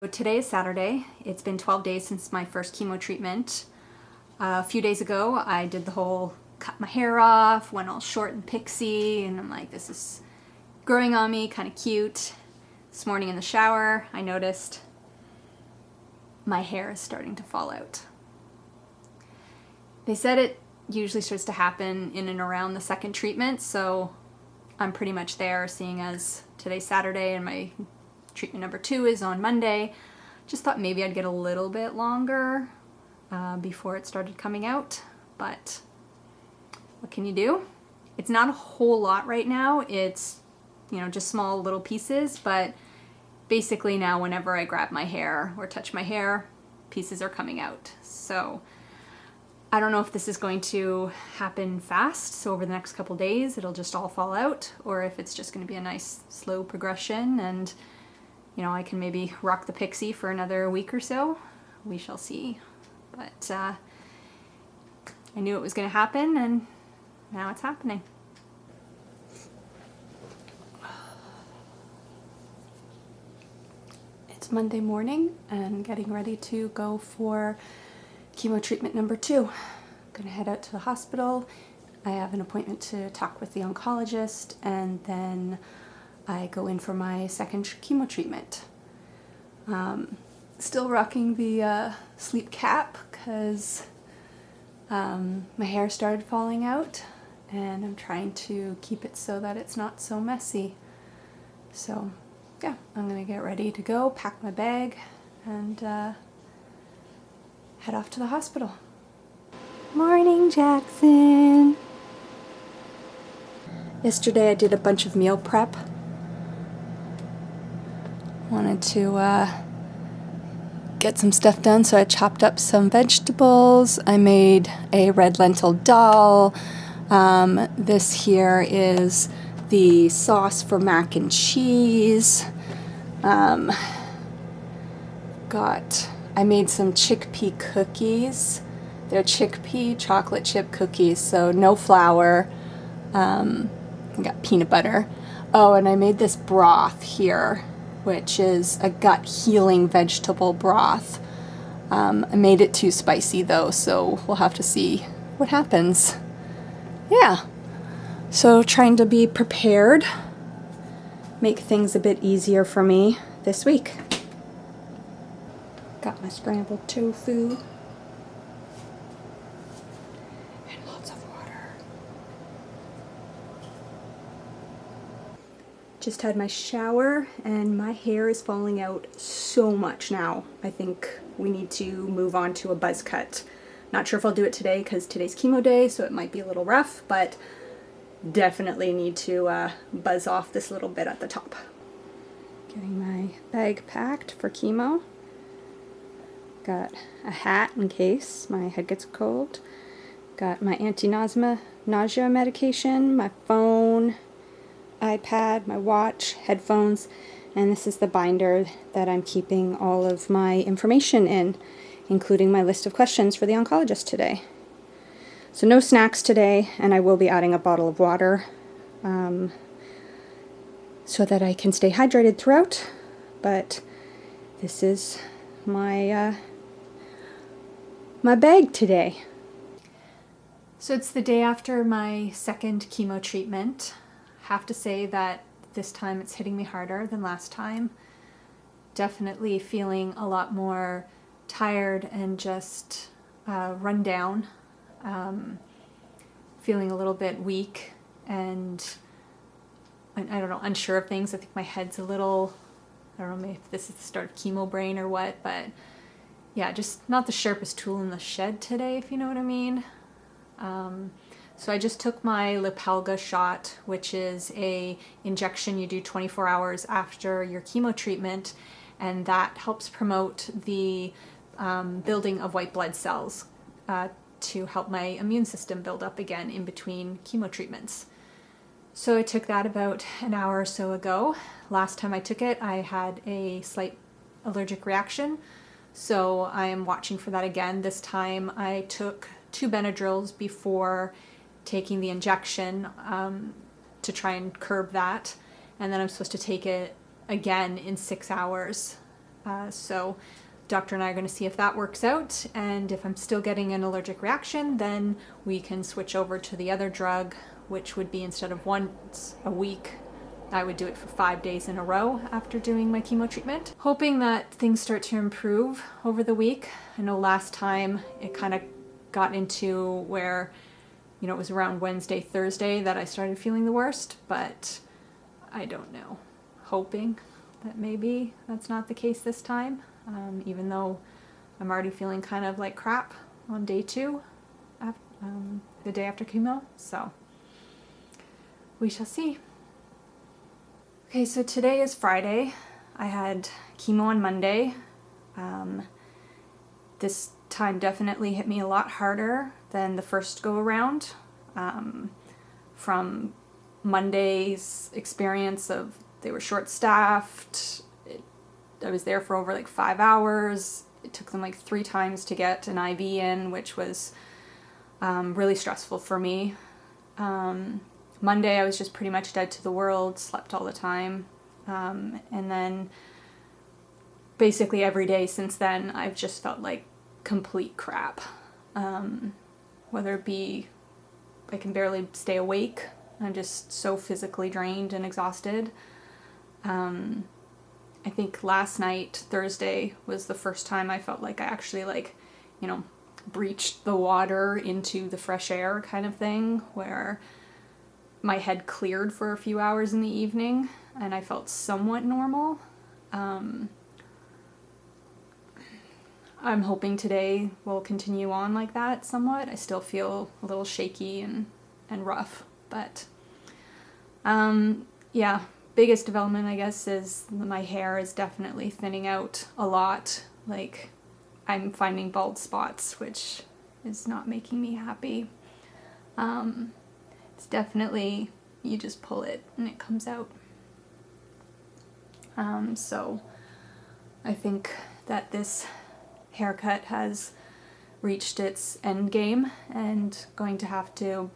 So today is Saturday. It's been 12 days since my first chemo treatment. A few days ago, I did the whole cut my hair off, went all short and pixie, and I'm like, this is growing on me, kind of cute. This morning in the shower, I noticed my hair is starting to fall out. They said it usually starts to happen in and around the second treatment, so I'm pretty much there, seeing as today's Saturday and my treatment number 2 is on Monday. Just thought maybe I'd get a little bit longer before it started coming out, but what can you do? It's not a whole lot right now. It's, just small little pieces, but basically now whenever I grab my hair or touch my hair, pieces are coming out. So I don't know if this is going to happen fast, so over the next couple days it'll just all fall out, or if it's just going to be a nice slow progression and I can maybe rock the pixie for another week or so. We shall see. But I knew it was going to happen, and now it's happening. It's Monday morning, and getting ready to go for chemo treatment number 2. I'm going to head out to the hospital. I have an appointment to talk with the oncologist, and then I go in for my second chemo treatment. Still rocking the sleep cap because my hair started falling out, and I'm trying to keep it so that it's not so messy. So yeah, I'm gonna get ready to go, pack my bag, and head off to the hospital. Morning, Jackson! Yesterday I did a bunch of meal prep. Wanted to get some stuff done, so I chopped up some vegetables. I made a red lentil dal. This here is the sauce for mac and cheese. I made some chickpea cookies. They're chickpea chocolate chip cookies, so no flour. I got peanut butter. Oh, and I made this broth here, which is a gut healing vegetable broth. I made it too spicy though, so we'll have to see what happens. Yeah, so trying to be prepared, make things a bit easier for me this week. Got my scrambled tofu. And lots of water. Just had my shower, and my hair is falling out so much now. I think we need to move on to a buzz cut. Not sure if I'll do it today because today's chemo day, so it might be a little rough, but definitely need to buzz off this little bit at the top. Getting my bag packed for chemo. Got a hat in case my head gets cold. Got my anti-nausea medication, my phone, iPad, my watch, headphones, and this is the binder that I'm keeping all of my information in, including my list of questions for the oncologist today. So no snacks today, and I will be adding a bottle of water so that I can stay hydrated throughout, but this is my my bag today. So it's the day after my second chemo treatment. Have to say that this time it's hitting me harder than last time. Definitely feeling a lot more tired and just run down. Feeling a little bit weak and I don't know, unsure of things. I think my head's a little, I don't know, maybe if this is the start of chemo brain or what, but yeah, just not the sharpest tool in the shed today, if you know what I mean. So I just took my Lipalga shot, which is a injection you do 24 hours after your chemo treatment, and that helps promote the building of white blood cells to help my immune system build up again in between chemo treatments. So I took that about an hour or so ago. Last time I took it, I had a slight allergic reaction, so I am watching for that again. This time I took 2 Benadryls before taking the injection to try and curb that, and then I'm supposed to take it again in 6 hours So doctor and I are going to see if that works out, and if I'm still getting an allergic reaction, then we can switch over to the other drug, which would be, instead of once a week, I would do it for 5 days in a row after doing my chemo treatment. Hoping that things start to improve over the week. I know last time it kind of got into where, you know, it was around Wednesday, Thursday that I started feeling the worst, but I don't know. Hoping that maybe that's not the case this time. Even though I'm already feeling kind of like crap on day 2, the day after chemo, so we shall see. Okay, so today is Friday. I had chemo on Monday. This time definitely hit me a lot harder than the first go around. From Monday's experience of, they were short-staffed, I was there for over like 5 hours. It took them like 3 times to get an IV in, which was really stressful for me. Monday I was just pretty much dead to the world, slept all the time. And then basically every day since then I've just felt like complete crap. Whether it be I can barely stay awake, I'm just so physically drained and exhausted. I think last night, Thursday, was the first time I felt like I actually, like, you know, breached the water into the fresh air kind of thing, where my head cleared for a few hours in the evening and I felt somewhat normal. I'm hoping today will continue on like that somewhat. I still feel a little shaky and rough, but yeah. Biggest development, I guess, is my hair is definitely thinning out a lot. Like, I'm finding bald spots, which is not making me happy. It's definitely, you just pull it and it comes out. So I think that this haircut has reached its end game and going to have to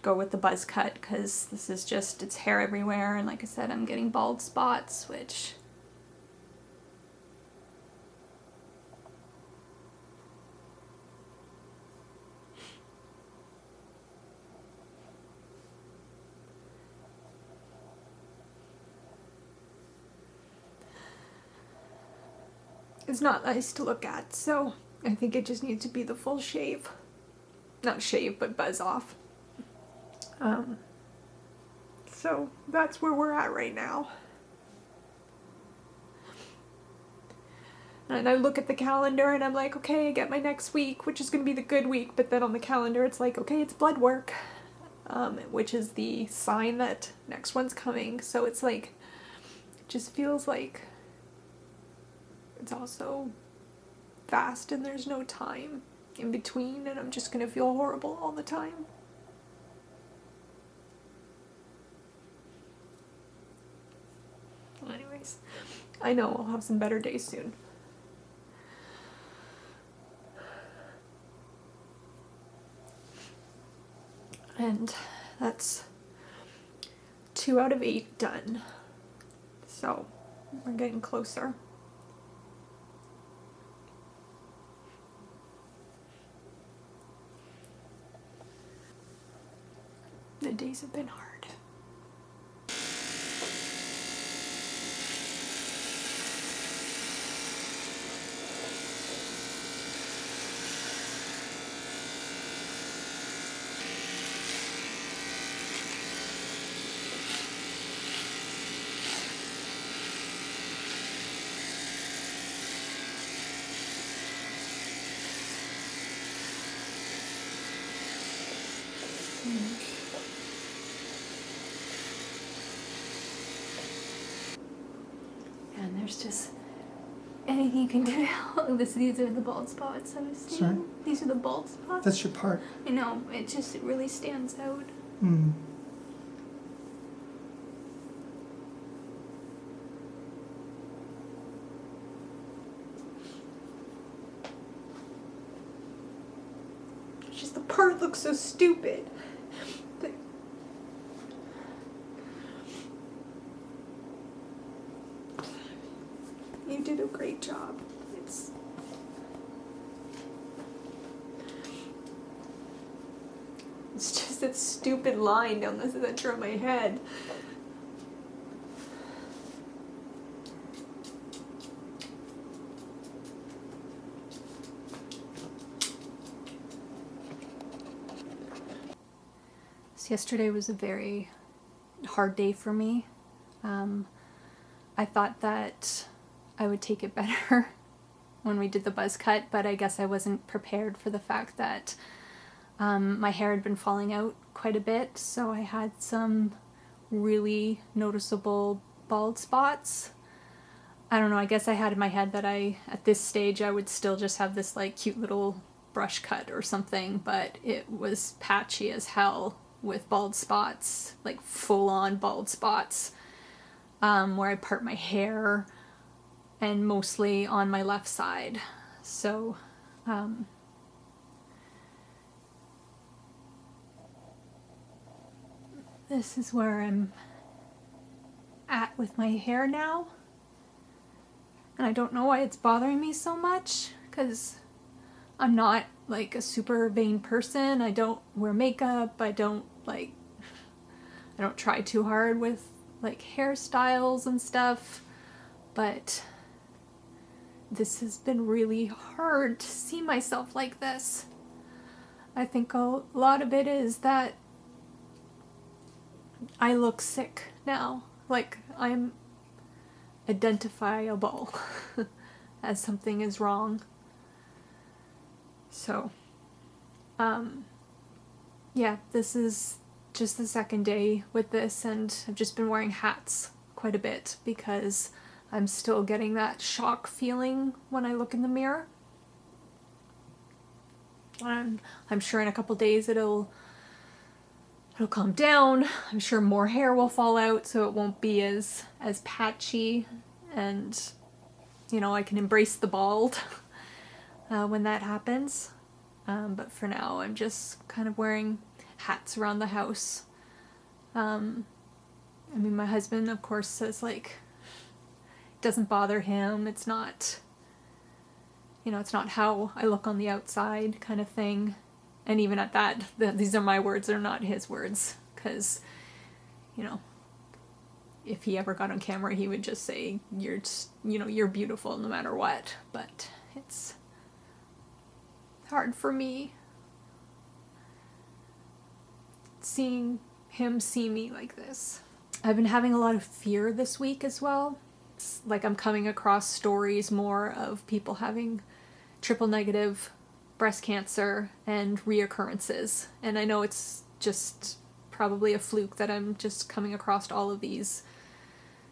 go with the buzz cut, because this is just, it's hair everywhere, and like I said, I'm getting bald spots, which it's not nice to look at, so I think it just needs to be the full shave. Not shave, but buzz off. So that's where we're at right now. And I look at the calendar and I'm like, okay, I get my next week, which is going to be the good week, but then on the calendar it's like, okay, it's blood work, which is the sign that next one's coming. So it's like, it just feels like it's also fast and there's no time in between, and I'm just going to feel horrible all the time. Anyways, I know I'll have some better days soon. And that's 2 out of 8 done. So we're getting closer. The days have been hard. And there's just anything you can do to help. These are the bald spots I was seeing. Sorry? These are the bald spots. That's your part. I know, it really stands out. Mm. It's just the part looks so stupid. You did a great It's just that stupid line down the center of my head. So yesterday was a very hard day for me. I thought that I would take it better when we did the buzz cut, but I guess I wasn't prepared for the fact that my hair had been falling out quite a bit, so I had some really noticeable bald spots. I don't know, I guess I had in my head that at this stage, I would still just have this like cute little brush cut or something, but it was patchy as hell with bald spots, like full-on bald spots, where I part my hair, and mostly on my left side. So, this is where I'm at with my hair now. And I don't know why it's bothering me so much, because I'm not like a super vain person. I don't wear makeup. I don't try too hard with like hairstyles and stuff, but this has been really hard to see myself like this. I think a lot of it is that I look sick now. Like I'm identifiable as something is wrong. So, yeah, this is just the second day with this, and I've just been wearing hats quite a bit because I'm still getting that shock feeling when I look in the mirror. And I'm sure in a couple days it'll calm down. I'm sure more hair will fall out, so it won't be as patchy, and you know, I can embrace the bald when that happens. But for now, I'm just kind of wearing hats around the house. I mean, my husband, of course, says like it doesn't bother him. It's not, you know, it's not how I look on the outside kind of thing. And even at that, these are my words, they're not his words, because, you know, if he ever got on camera, he would just say, you're beautiful no matter what. But it's hard for me seeing him see me like this. I've been having a lot of fear this week as well. It's like I'm coming across stories more of people having triple negative breast cancer and reoccurrences. And I know it's just probably a fluke that I'm just coming across all of these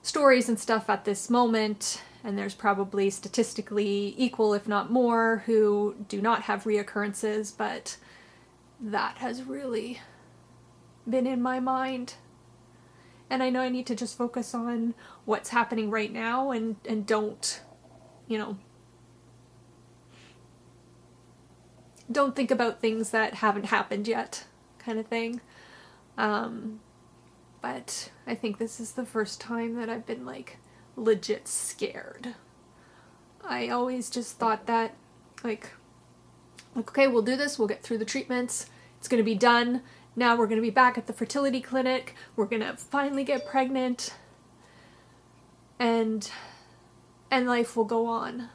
stories and stuff at this moment. And there's probably statistically equal, if not more, who do not have reoccurrences, but that has really been in my mind. And I know I need to just focus on what's happening right now and don't, you know, don't think about things that haven't happened yet, kind of thing. But I think this is the first time that I've been like legit scared. I always just thought that like okay, we'll do this, we'll get through the treatments, it's gonna be done. Now we're gonna be back at the fertility clinic, we're gonna finally get pregnant, and life will go on.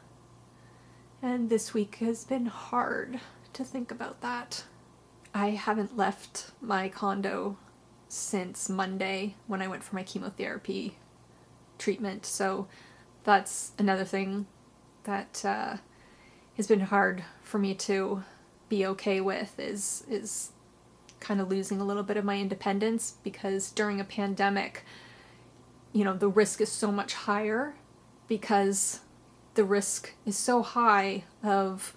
And this week has been hard to think about that. I haven't left my condo since Monday when I went for my chemotherapy treatment, so that's another thing that has been hard for me to be okay with, is kind of losing a little bit of my independence, because during a pandemic, you know, the risk is so much higher, because the risk is so high of,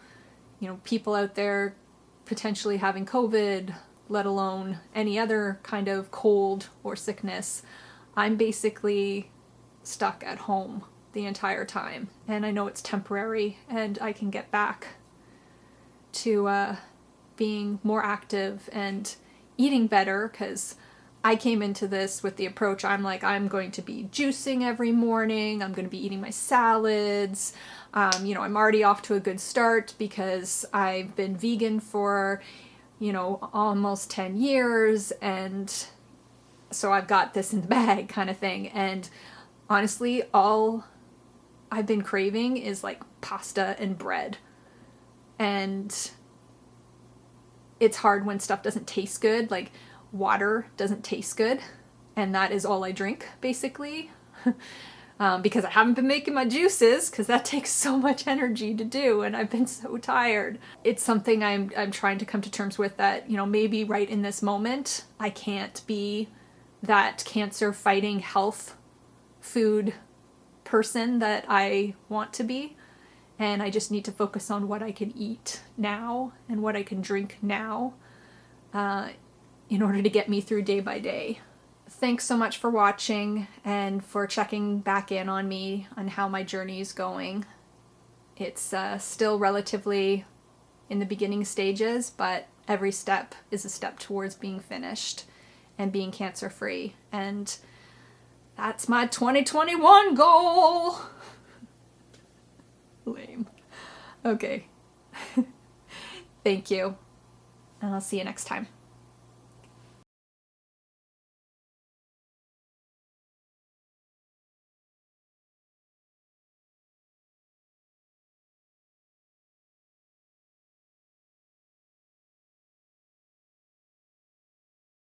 you know, people out there potentially having COVID, let alone any other kind of cold or sickness. I'm basically stuck at home the entire time, and I know it's temporary, and I can get back to being more active and eating better, because I came into this with the approach, I'm like, I'm going to be juicing every morning, I'm going to be eating my salads. You know, I'm already off to a good start because I've been vegan for, you know, almost 10 years, and so I've got this in the bag kind of thing. And honestly, all I've been craving is like pasta and bread. And it's hard when stuff doesn't taste good. Like water doesn't taste good. And that is all I drink, basically. Because I haven't been making my juices, because that takes so much energy to do, and I've been so tired. It's something I'm trying to come to terms with, that, you know, maybe right in this moment, I can't be that cancer fighting health food person that I want to be. And I just need to focus on what I can eat now and what I can drink now in order to get me through day by day. Thanks so much for watching and for checking back in on me on how my journey is going. It's still relatively in the beginning stages, but every step is a step towards being finished and being cancer-free. And that's my 2021 goal! Lame. Okay. Thank you. And I'll see you next time.